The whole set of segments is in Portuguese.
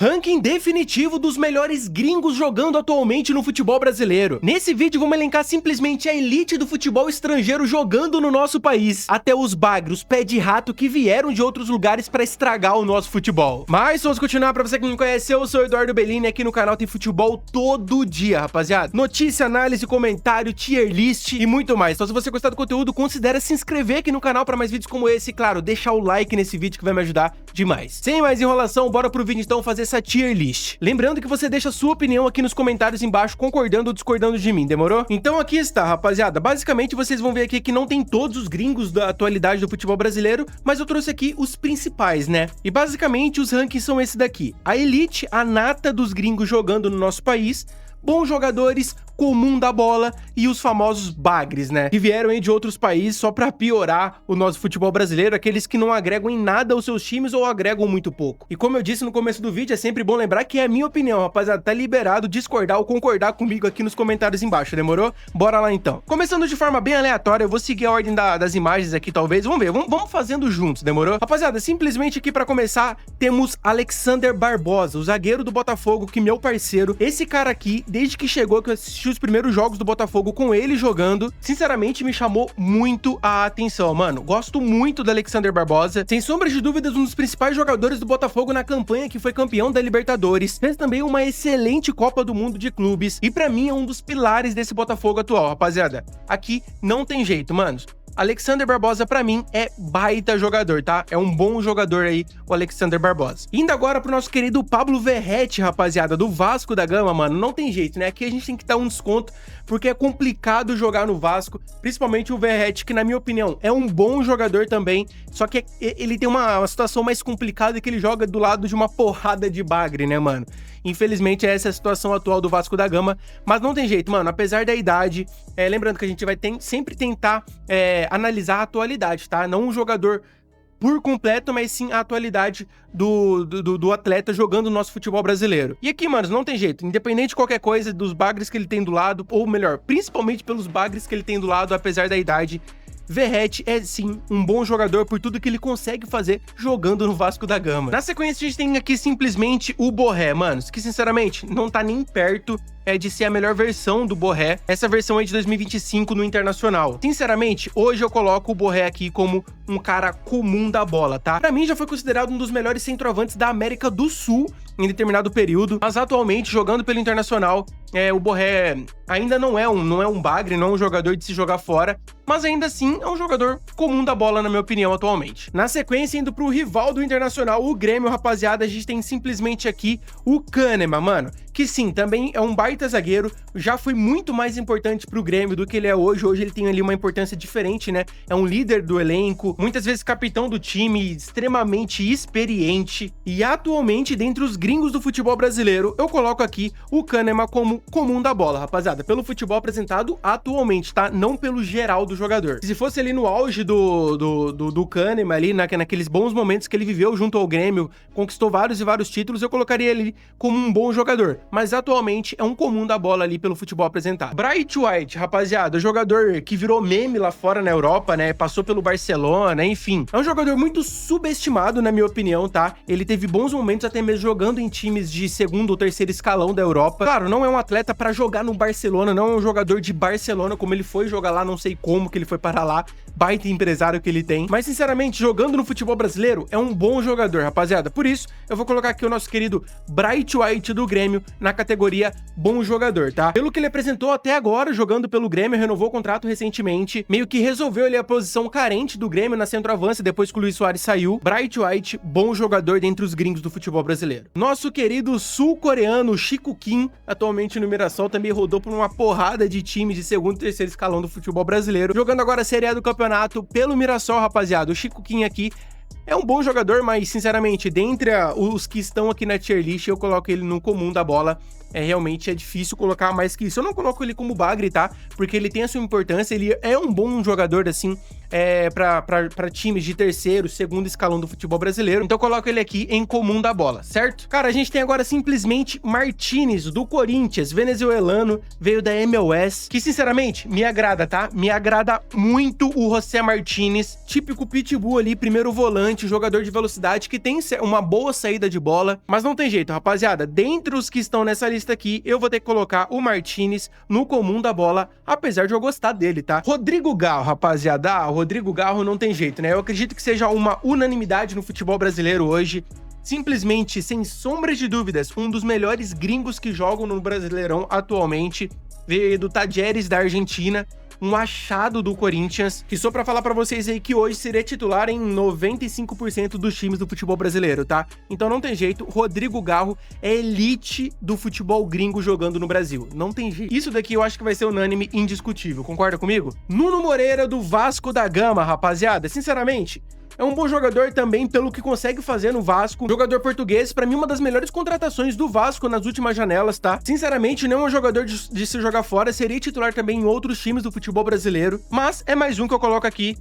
Ranking definitivo dos melhores gringos jogando atualmente no futebol brasileiro. Nesse vídeo vamos elencar simplesmente a elite do futebol estrangeiro jogando no nosso país, até os bagros pé de rato que vieram de outros lugares pra estragar o nosso futebol. Mas vamos continuar. Pra você que não me conhece, eu sou o Eduardo Bellini, aqui no canal tem futebol todo dia, rapaziada. Notícia, análise, comentário, tier list e muito mais. Então se você gostar do conteúdo, considere se inscrever aqui no canal pra mais vídeos como esse e, claro, deixar o like nesse vídeo que vai me ajudar demais. Sem mais enrolação, bora pro vídeo então fazer essa tier list. Lembrando que você deixa a sua opinião aqui nos comentários embaixo, concordando ou discordando de mim, demorou? Então aqui está, rapaziada. Basicamente vocês vão ver aqui que não tem todos os gringos da atualidade do futebol brasileiro, mas eu trouxe aqui os principais, né? E basicamente os rankings são esse daqui. A elite, a nata dos gringos jogando no nosso país, bons jogadores, comum da bola e os famosos bagres, né? Que vieram aí de outros países só pra piorar o nosso futebol brasileiro, aqueles que não agregam em nada aos seus times ou agregam muito pouco. E como eu disse no começo do vídeo, é sempre bom lembrar que é a minha opinião, rapaziada. Tá liberado discordar ou concordar comigo aqui nos comentários embaixo, demorou? Bora lá então. Começando de forma bem aleatória, eu vou seguir a ordem das imagens aqui talvez, vamos ver, vamos fazendo juntos, demorou? Rapaziada, simplesmente aqui pra começar, temos Alexander Barbosa, o zagueiro do Botafogo, que meu parceiro, esse cara aqui, desde que chegou, que eu assisti os primeiros jogos do Botafogo com ele jogando, sinceramente me chamou muito a atenção, mano. Gosto muito do Alexander Barbosa, sem sombra de dúvidas um dos principais jogadores do Botafogo na campanha que foi campeão da Libertadores, fez também uma excelente Copa do Mundo de clubes e pra mim é um dos pilares desse Botafogo atual, rapaziada. Aqui não tem jeito, manos. Alexander Barbosa, pra mim, é baita jogador, tá? É um bom jogador aí, o Alexander Barbosa. Indo agora pro nosso querido Pablo Verratti, rapaziada, do Vasco da Gama, mano. Não tem jeito, né? Aqui a gente tem que dar um desconto, porque é complicado jogar no Vasco, principalmente o Verratti, que na minha opinião é um bom jogador também, só que ele tem uma situação mais complicada, que ele joga do lado de uma porrada de bagre, né, mano? Infelizmente essa é a situação atual do Vasco da Gama, mas não tem jeito, mano, apesar da idade, lembrando que a gente vai sempre tentar analisar a atualidade, tá? Não um jogador por completo, mas sim a atualidade do atleta jogando o nosso futebol brasileiro. E aqui, mano, não tem jeito, independente de qualquer coisa, dos bagres que ele tem do lado, ou melhor, principalmente pelos bagres que ele tem do lado, apesar da idade, Verratti é sim um bom jogador por tudo que ele consegue fazer jogando no Vasco da Gama. Na sequência a gente tem aqui simplesmente o Borré, manos, que sinceramente não tá nem perto de ser a melhor versão do Borré, essa versão aí de 2025 no Internacional. Sinceramente, hoje eu coloco o Borré aqui como um cara comum da bola, tá? Pra mim já foi considerado um dos melhores centroavantes da América do Sul em determinado período, mas atualmente, jogando pelo Internacional, o Borré ainda não é um bagre, não é um jogador de se jogar fora, mas ainda assim é um jogador comum da bola, na minha opinião, atualmente. Na sequência, indo pro rival do Internacional, o Grêmio, rapaziada, a gente tem simplesmente aqui o Kahneman, mano, que sim, também é um baita zagueiro, já foi muito mais importante pro Grêmio do que ele é hoje. Hoje ele tem ali uma importância diferente, né? É um líder do elenco, muitas vezes capitão do time, extremamente experiente. E atualmente, dentre os gringos do futebol brasileiro, eu coloco aqui o Kahneman como comum da bola, rapaziada, pelo futebol apresentado atualmente, tá? Não pelo geral do jogador. Se fosse ali no auge do Kahneman, ali naqueles bons momentos que ele viveu junto ao Grêmio, conquistou vários e vários títulos, eu colocaria ele como um bom jogador. Mas atualmente é um comum da bola ali pelo futebol apresentado. Bright White, rapaziada, jogador que virou meme lá fora na Europa, né? Passou pelo Barcelona, enfim. É um jogador muito subestimado, na minha opinião, tá? Ele teve bons momentos até mesmo jogando em times de segundo ou terceiro escalão da Europa. Claro, não é um atleta pra jogar no Barcelona, não é um jogador de Barcelona, como ele foi jogar lá, não sei como que ele foi parar lá, baita empresário que ele tem. Mas, sinceramente, jogando no futebol brasileiro, é um bom jogador, rapaziada. Por isso, eu vou colocar aqui o nosso querido Bright White do Grêmio na categoria bom jogador, tá? Pelo que ele apresentou até agora, jogando pelo Grêmio, renovou o contrato recentemente, meio que resolveu ali a posição carente do Grêmio na centroavância depois que o Luis Soares saiu. Bright White, bom jogador dentre os gringos do futebol brasileiro. Nosso querido sul-coreano Chico Kim, atualmente no Mirassol, também rodou por uma porrada de times de segundo e terceiro escalão do futebol brasileiro, jogando agora a Série A do campeonato pelo Mirassol, rapaziada. O Chico Kim aqui é um bom jogador, mas, sinceramente, dentre os que estão aqui na tier list, eu coloco ele no comum da bola, realmente é difícil colocar mais que isso. Eu não coloco ele como bagre, tá? Porque ele tem a sua importância, ele é um bom jogador, assim, pra times de terceiro, segundo escalão do futebol brasileiro. Então eu coloco ele aqui em comum da bola, certo? Cara, a gente tem agora simplesmente Martínez, do Corinthians, venezuelano, veio da MLS, que sinceramente me agrada, tá? Me agrada muito o José Martínez, típico pitbull ali, primeiro volante, jogador de velocidade, que tem uma boa saída de bola, mas não tem jeito, rapaziada. Dentre os que estão nessa lista aqui, eu vou ter que colocar o Martínez no comum da bola, apesar de eu gostar dele, tá? Rodrigo Garro, rapaziada, Rodrigo Garro não tem jeito, né? Eu acredito que seja uma unanimidade no futebol brasileiro hoje. Simplesmente, sem sombras de dúvidas, um dos melhores gringos que jogam no Brasileirão atualmente. Veio do Talleres da Argentina, um achado do Corinthians, que só pra falar pra vocês aí que hoje seria titular em 95% dos times do futebol brasileiro, tá? Então não tem jeito, Rodrigo Garro é elite do futebol gringo jogando no Brasil, não tem jeito. Isso daqui eu acho que vai ser unânime, indiscutível, concorda comigo? Nuno Moreira do Vasco da Gama, rapaziada, sinceramente, é um bom jogador também pelo que consegue fazer no Vasco. Jogador português, pra mim, uma das melhores contratações do Vasco nas últimas janelas, tá? Sinceramente, não é um jogador de se jogar fora, seria titular também em outros times do futebol brasileiro, mas é mais um que eu coloco aqui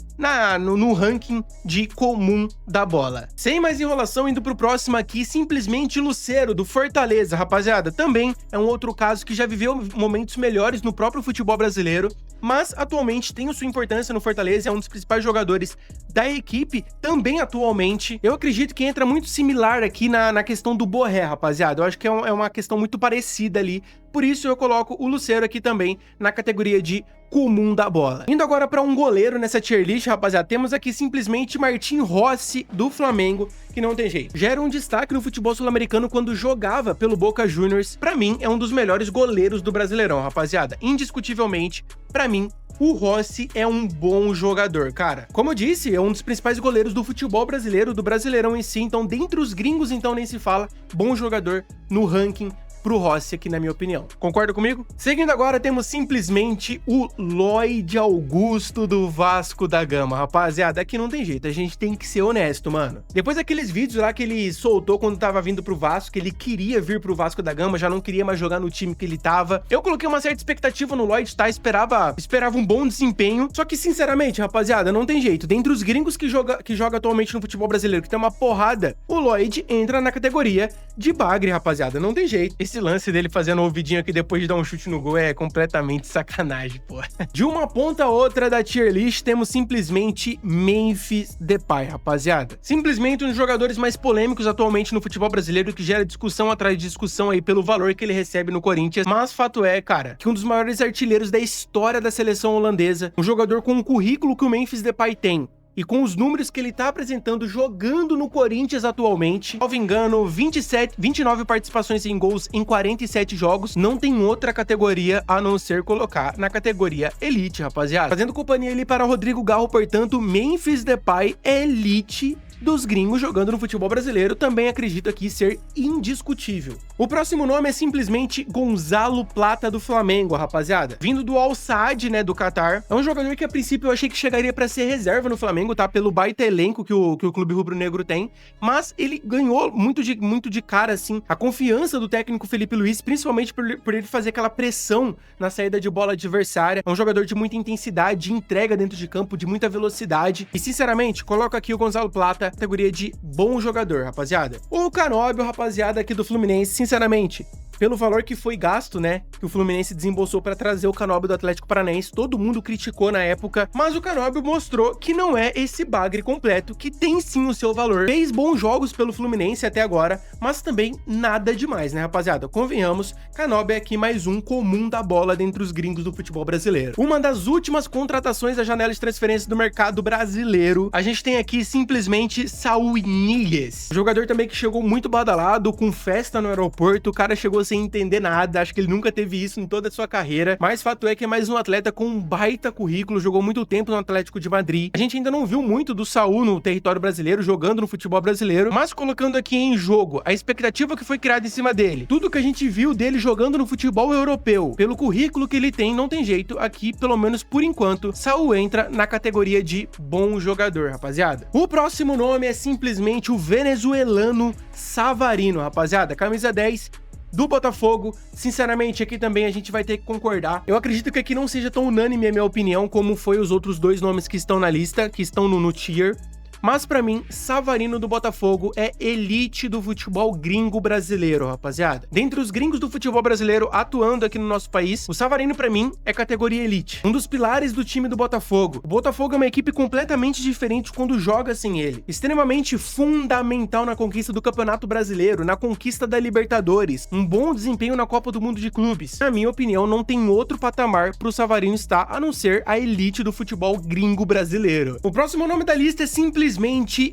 no ranking de comum da bola. Sem mais enrolação, indo pro próximo aqui, simplesmente Lucero, do Fortaleza, rapaziada. Também é um outro caso que já viveu momentos melhores no próprio futebol brasileiro, mas atualmente tem sua importância no Fortaleza, é um dos principais jogadores da equipe, também atualmente. Eu acredito que entra muito similar aqui na questão do Borré, rapaziada. Eu acho que é uma questão muito parecida ali, por isso eu coloco o Lucero aqui também na categoria de comum da bola. Indo agora para um goleiro nessa tier list, rapaziada, temos aqui simplesmente Martim Rossi, do Flamengo, que não tem jeito. Já era um destaque no futebol sul-americano quando jogava pelo Boca Juniors. Pra mim, é um dos melhores goleiros do Brasileirão, rapaziada. Indiscutivelmente, pra mim, o Rossi é um bom jogador, cara. Como eu disse, é um dos principais goleiros do futebol brasileiro, do Brasileirão em si. Então, dentre os gringos, então, nem se fala. Bom jogador no ranking pro Rossi aqui, na minha opinião. Concorda comigo? Seguindo agora, temos simplesmente o Lloyd Augusto do Vasco da Gama. Rapaziada, aqui não tem jeito, a gente tem que ser honesto, mano. Depois daqueles vídeos lá que ele soltou quando tava vindo pro Vasco, que ele queria vir pro Vasco da Gama, já não queria mais jogar no time que ele tava, eu coloquei uma certa expectativa no Lloyd, tá? Esperava um bom desempenho, só que sinceramente, rapaziada, não tem jeito. Dentre os gringos que joga atualmente no futebol brasileiro, que tem uma porrada, o Lloyd entra na categoria de bagre, rapaziada, não tem jeito. Esse lance dele fazendo um ouvidinho aqui depois de dar um chute no gol é completamente sacanagem, pô. De uma ponta a outra da tier list, temos simplesmente Memphis Depay, rapaziada. Simplesmente um dos jogadores mais polêmicos atualmente no futebol brasileiro, que gera discussão atrás de discussão aí pelo valor que ele recebe no Corinthians. Mas fato é, cara, que um dos maiores artilheiros da história da seleção holandesa, um jogador com o currículo que o Memphis Depay tem, e com os números que ele tá apresentando jogando no Corinthians atualmente, salvo engano, 29 participações em gols em 47 jogos, não tem outra categoria a não ser colocar na categoria Elite, rapaziada. Fazendo companhia ali para Rodrigo Garro, portanto, Memphis Depay é Elite dos gringos jogando no futebol brasileiro, também acredito aqui ser indiscutível. O próximo nome é simplesmente Gonzalo Plata do Flamengo, rapaziada. Vindo do Al Saad, né, do Catar. É um jogador que a princípio eu achei que chegaria para ser reserva no Flamengo, tá? Pelo baita elenco que o clube rubro-negro tem, mas ele ganhou muito de cara, assim, a confiança do técnico Felipe Luiz, principalmente por ele fazer aquela pressão na saída de bola adversária. É um jogador de muita intensidade, de entrega dentro de campo, de muita velocidade. E, sinceramente, coloco aqui o Gonzalo Plata categoria de bom jogador, rapaziada. O Canóbio, rapaziada, aqui do Fluminense, sinceramente, pelo valor que foi gasto, né, que o Fluminense desembolsou para trazer o Canóbio do Atlético Paranaense, todo mundo criticou na época, mas o Canóbio mostrou que não é esse bagre completo, que tem sim o seu valor. Fez bons jogos pelo Fluminense até agora, mas também nada demais, né, rapaziada? Convenhamos, Canóbio é aqui mais um comum da bola dentre os gringos do futebol brasileiro. Uma das últimas contratações da janela de transferência do mercado brasileiro, a gente tem aqui simplesmente Saúl Ñíguez, jogador também que chegou muito badalado, com festa no aeroporto, o cara chegou sem entender nada, acho que ele nunca teve isso em toda a sua carreira, mas fato é que é mais um atleta com um baita currículo, jogou muito tempo no Atlético de Madrid. A gente ainda não viu muito do Saúl no território brasileiro, jogando no futebol brasileiro, mas colocando aqui em jogo a expectativa que foi criada em cima dele, tudo que a gente viu dele jogando no futebol europeu, pelo currículo que ele tem, não tem jeito, aqui, pelo menos por enquanto, Saúl entra na categoria de bom jogador, rapaziada. O próximo nome é simplesmente o venezuelano Savarino, rapaziada, camisa 10, do Botafogo. Sinceramente, aqui também a gente vai ter que concordar. Eu acredito que aqui não seja tão unânime a minha opinião como foi os outros dois nomes que estão na lista, que estão no tier. Mas pra mim, Savarino do Botafogo é elite do futebol gringo brasileiro, rapaziada. Dentre os gringos do futebol brasileiro atuando aqui no nosso país, o Savarino pra mim é categoria elite. Um dos pilares do time do Botafogo. O Botafogo é uma equipe completamente diferente quando joga sem ele. Extremamente fundamental na conquista do Campeonato Brasileiro, na conquista da Libertadores. Um bom desempenho na Copa do Mundo de Clubes. Na minha opinião, não tem outro patamar pro Savarino estar, a não ser a elite do futebol gringo brasileiro. O próximo nome da lista é simplesmente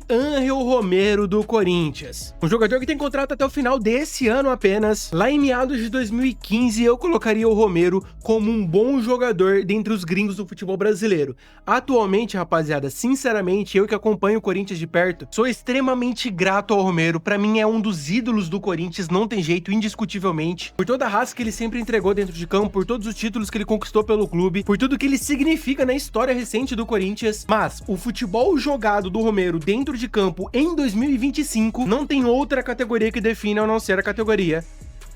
Ángel Romero do Corinthians. Um jogador que tem contrato até o final desse ano apenas. Lá em meados de 2015, eu colocaria o Romero como um bom jogador dentre os gringos do futebol brasileiro. Atualmente, rapaziada, sinceramente, eu que acompanho o Corinthians de perto, sou extremamente grato ao Romero. Pra mim é um dos ídolos do Corinthians, não tem jeito, indiscutivelmente. Por toda a raça que ele sempre entregou dentro de campo, por todos os títulos que ele conquistou pelo clube, por tudo que ele significa na história recente do Corinthians. Mas o futebol jogado do Romero dentro de campo em 2025 não tem outra categoria que define a não ser a categoria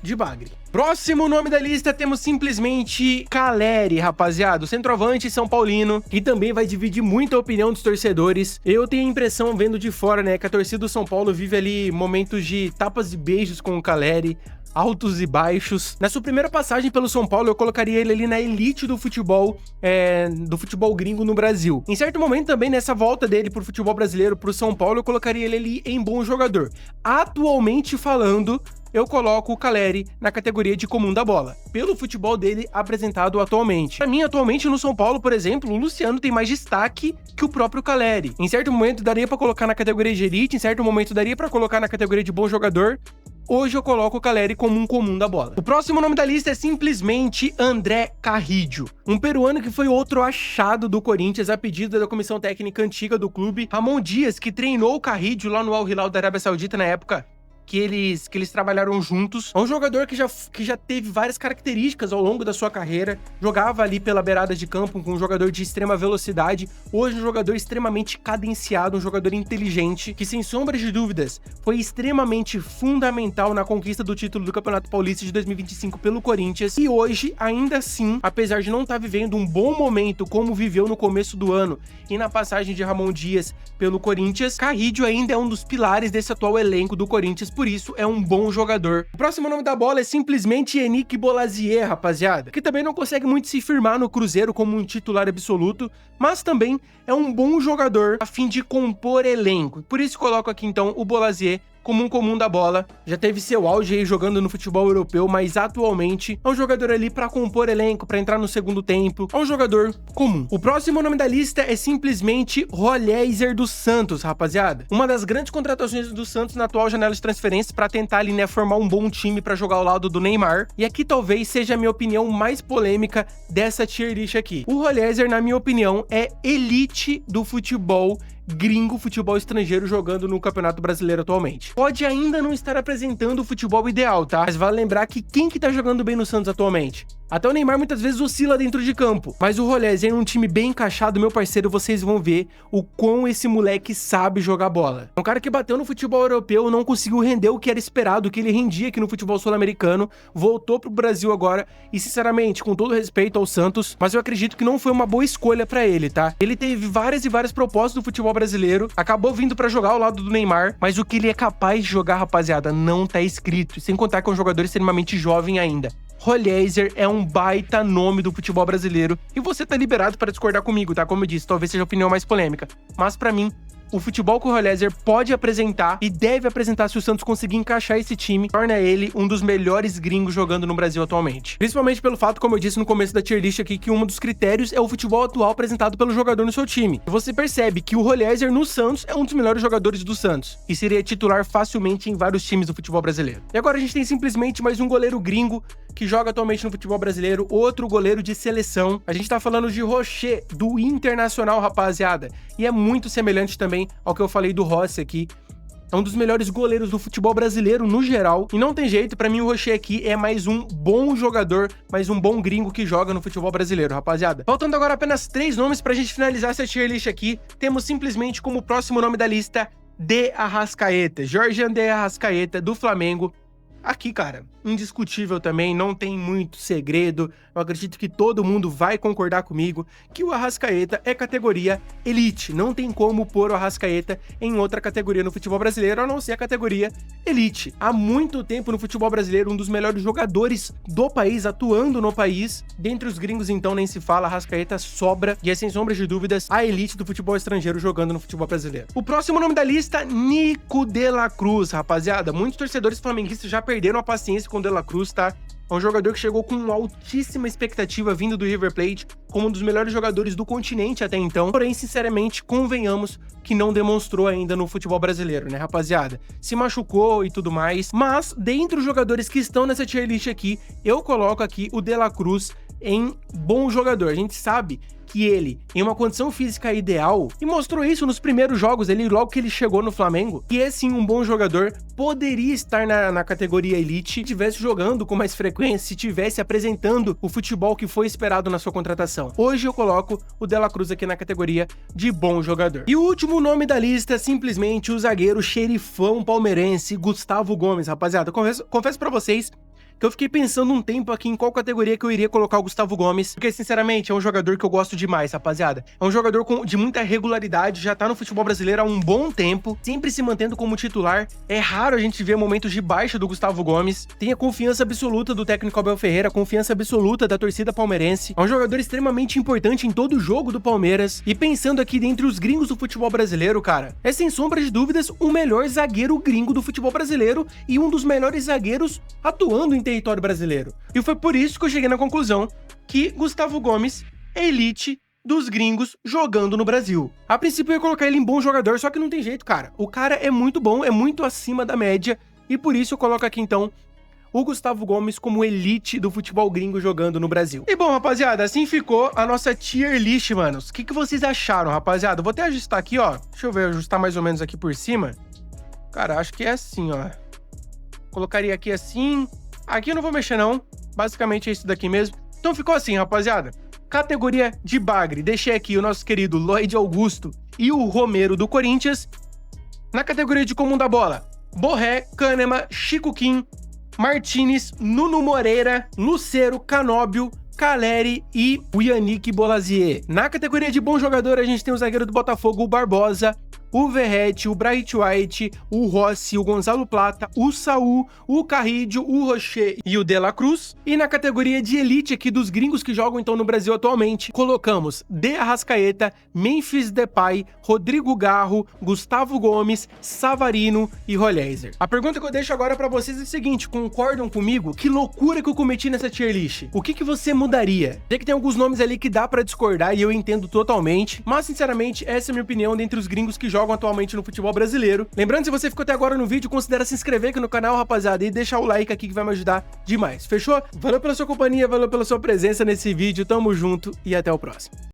de bagre. Próximo nome da lista temos simplesmente Caleri, rapaziada, o centroavante São Paulino, que também vai dividir muito a opinião dos torcedores. Eu tenho a impressão, vendo de fora, né, que a torcida do São Paulo vive ali momentos de tapas e beijos com o Caleri, altos e baixos. Na sua primeira passagem pelo São Paulo, eu colocaria ele ali na elite do futebol gringo no Brasil. Em certo momento também, nessa volta dele pro futebol brasileiro, pro São Paulo, eu colocaria ele ali em bom jogador. Atualmente falando, eu coloco o Caleri na categoria de comum da bola, pelo futebol dele apresentado atualmente. Pra mim, atualmente no São Paulo, por exemplo, o Luciano tem mais destaque que o próprio Caleri. Em certo momento daria pra colocar na categoria de elite, em certo momento daria pra colocar na categoria de bom jogador. Hoje eu coloco o Caleri como um comum da bola. O próximo nome da lista é simplesmente André Carrillo, um peruano que foi outro achado do Corinthians a pedido da comissão técnica antiga do clube. Ramon Dias, que treinou o Carrillo lá no Al Hilal da Arábia Saudita na época que eles trabalharam juntos. É um jogador que já teve várias características ao longo da sua carreira. Jogava ali pela beirada de campo com um jogador de extrema velocidade. Hoje um jogador extremamente cadenciado, um jogador inteligente, que sem sombra de dúvidas foi extremamente fundamental na conquista do título do Campeonato Paulista de 2025 pelo Corinthians. E hoje, ainda assim, apesar de não estar vivendo um bom momento como viveu no começo do ano e na passagem de Ramon Dias pelo Corinthians, Carrillo ainda é um dos pilares desse atual elenco do Corinthians, por isso é um bom jogador. O próximo nome da bola é simplesmente Enik Bolasie, rapaziada, que também não consegue muito se firmar no Cruzeiro como um titular absoluto, mas também é um bom jogador a fim de compor elenco. Por isso coloco aqui então o Bolasie como um comum da bola. Já teve seu auge aí jogando no futebol europeu, mas atualmente é um jogador ali pra compor elenco, pra entrar no segundo tempo. É um jogador comum. O próximo nome da lista é simplesmente Rolliezer dos Santos, rapaziada. Uma das grandes contratações do Santos na atual janela de transferências pra tentar ali, né, formar um bom time pra jogar ao lado do Neymar. E aqui talvez seja a minha opinião mais polêmica dessa tier list aqui. O Rolliezer, na minha opinião, é elite do futebol gringo, futebol estrangeiro jogando no Campeonato Brasileiro atualmente. Pode ainda não estar apresentando o futebol ideal, tá? Mas vale lembrar que quem que tá jogando bem no Santos atualmente? Até o Neymar muitas vezes oscila dentro de campo, mas o Rolliezer é um time bem encaixado, meu parceiro, vocês vão ver o quão esse moleque sabe jogar bola. É um cara que bateu no futebol europeu, não conseguiu render o que era esperado, o que ele rendia aqui no futebol sul-americano, voltou pro Brasil agora e, sinceramente, com todo respeito ao Santos, mas eu acredito que não foi uma boa escolha pra ele, tá? Ele teve várias e várias propostas do futebol brasileiro, acabou vindo pra jogar ao lado do Neymar, mas o que ele é capaz de jogar, rapaziada, não tá escrito, sem contar que é um jogador extremamente jovem ainda. Rolliezer é um baita nome do futebol brasileiro e você tá liberado para discordar comigo, tá? Como eu disse, talvez seja a opinião mais polêmica, mas pra mim, o futebol que o Rolliezer pode apresentar e deve apresentar se o Santos conseguir encaixar esse time, torna ele um dos melhores gringos jogando no Brasil atualmente. Principalmente pelo fato, como eu disse no começo da tier list aqui, que um dos critérios é o futebol atual apresentado pelo jogador no seu time. E você percebe que o Rolliezer no Santos é um dos melhores jogadores do Santos e seria titular facilmente em vários times do futebol brasileiro. E agora a gente tem simplesmente mais um goleiro gringo que joga atualmente no futebol brasileiro, outro goleiro de seleção. A gente tá falando de Rocher, do Internacional, rapaziada. E é muito semelhante também ao que eu falei do Rossi aqui. É um dos melhores goleiros do futebol brasileiro no geral. E não tem jeito, pra mim o Rocher aqui é mais um bom jogador, mais um bom gringo que joga no futebol brasileiro, rapaziada. Faltando agora apenas 3 nomes pra gente finalizar essa tier list aqui. Temos simplesmente como próximo nome da lista De Arrascaeta, Jorge De Arrascaeta, do Flamengo. Aqui, cara, indiscutível também, não tem muito segredo, eu acredito que todo mundo vai concordar comigo que o Arrascaeta é categoria Elite, não tem como pôr o Arrascaeta em outra categoria no futebol brasileiro, a não ser a categoria Elite. Há muito tempo no futebol brasileiro, um dos melhores jogadores do país, atuando no país, dentre os gringos então nem se fala, Arrascaeta sobra e é sem sombra de dúvidas a elite do futebol estrangeiro jogando no futebol brasileiro. O próximo nome da lista, Nico de la Cruz, rapaziada, muitos torcedores flamenguistas já perderam a paciência com o De La Cruz, tá? É um jogador que chegou com uma altíssima expectativa vindo do River Plate, como um dos melhores jogadores do continente até então. Porém, sinceramente, convenhamos que não demonstrou ainda no futebol brasileiro, né, rapaziada? Se machucou e tudo mais. Mas, dentre os jogadores que estão nessa tier list aqui, eu coloco aqui o De La Cruz em bom jogador. A gente sabe que ele, em uma condição física ideal, e mostrou isso nos primeiros jogos, logo que ele chegou no Flamengo, que é sim um bom jogador, poderia estar na categoria Elite, se estivesse jogando com mais frequência, se estivesse apresentando o futebol que foi esperado na sua contratação. Hoje eu coloco o De La Cruz aqui na categoria de bom jogador. E o último nome da lista, simplesmente o zagueiro xerifão palmeirense, Gustavo Gomes, rapaziada. Confesso pra vocês que eu fiquei pensando um tempo aqui em qual categoria que eu iria colocar o Gustavo Gomes, porque, sinceramente, é um jogador que eu gosto demais, rapaziada. É um jogador de muita regularidade, já tá no futebol brasileiro há um bom tempo, sempre se mantendo como titular. É raro a gente ver momentos de baixa do Gustavo Gomes. Tem a confiança absoluta do técnico Abel Ferreira, a confiança absoluta da torcida palmeirense. É um jogador extremamente importante em todo o jogo do Palmeiras. E pensando aqui dentre os gringos do futebol brasileiro, cara, é sem sombra de dúvidas o melhor zagueiro gringo do futebol brasileiro e um dos melhores zagueiros atuando em território brasileiro. E foi por isso que eu cheguei na conclusão que Gustavo Gomes é elite dos gringos jogando no Brasil. A princípio eu ia colocar ele em bom jogador, só que não tem jeito, cara. O cara é muito bom, é muito acima da média, e por isso eu coloco aqui então o Gustavo Gomes como elite do futebol gringo jogando no Brasil. E bom, rapaziada, assim ficou a nossa tier list, manos. O que vocês acharam, rapaziada? Vou até ajustar aqui, ó. Deixa eu ver, ajustar mais ou menos aqui por cima. Cara, acho que é assim, ó. Colocaria aqui assim. Aqui eu não vou mexer não, basicamente é isso daqui mesmo. Então ficou assim, rapaziada. Categoria de bagre, deixei aqui o nosso querido Lloyd Augusto e o Romero do Corinthians. Na categoria de comum da bola, Borré, Kahneman, Chico Kim, Martinez, Nuno Moreira, Lucero, Canóbio, Caleri e o Yannick Bolazier. Na categoria de bom jogador, a gente tem o zagueiro do Botafogo, o Barbosa, o Verratti, o Bright White, o Rossi, o Gonzalo Plata, o Saul, o Carrillo, o Rocher e o De La Cruz. E na categoria de elite aqui dos gringos que jogam então no Brasil atualmente, colocamos De Arrascaeta, Memphis Depay, Rodrigo Garro, Gustavo Gomes, Savarino e Rolheiser. A pergunta que eu deixo agora pra vocês é a seguinte: concordam comigo? Que loucura que eu cometi nessa tier list? O que você mudaria? Sei que tem alguns nomes ali que dá pra discordar e eu entendo totalmente, mas sinceramente essa é a minha opinião dentre os gringos que jogam atualmente no futebol brasileiro. Lembrando, se você ficou até agora no vídeo, considera se inscrever aqui no canal, rapaziada, e deixar o like aqui que vai me ajudar demais, fechou? Valeu pela sua companhia, valeu pela sua presença nesse vídeo, tamo junto e até o próximo.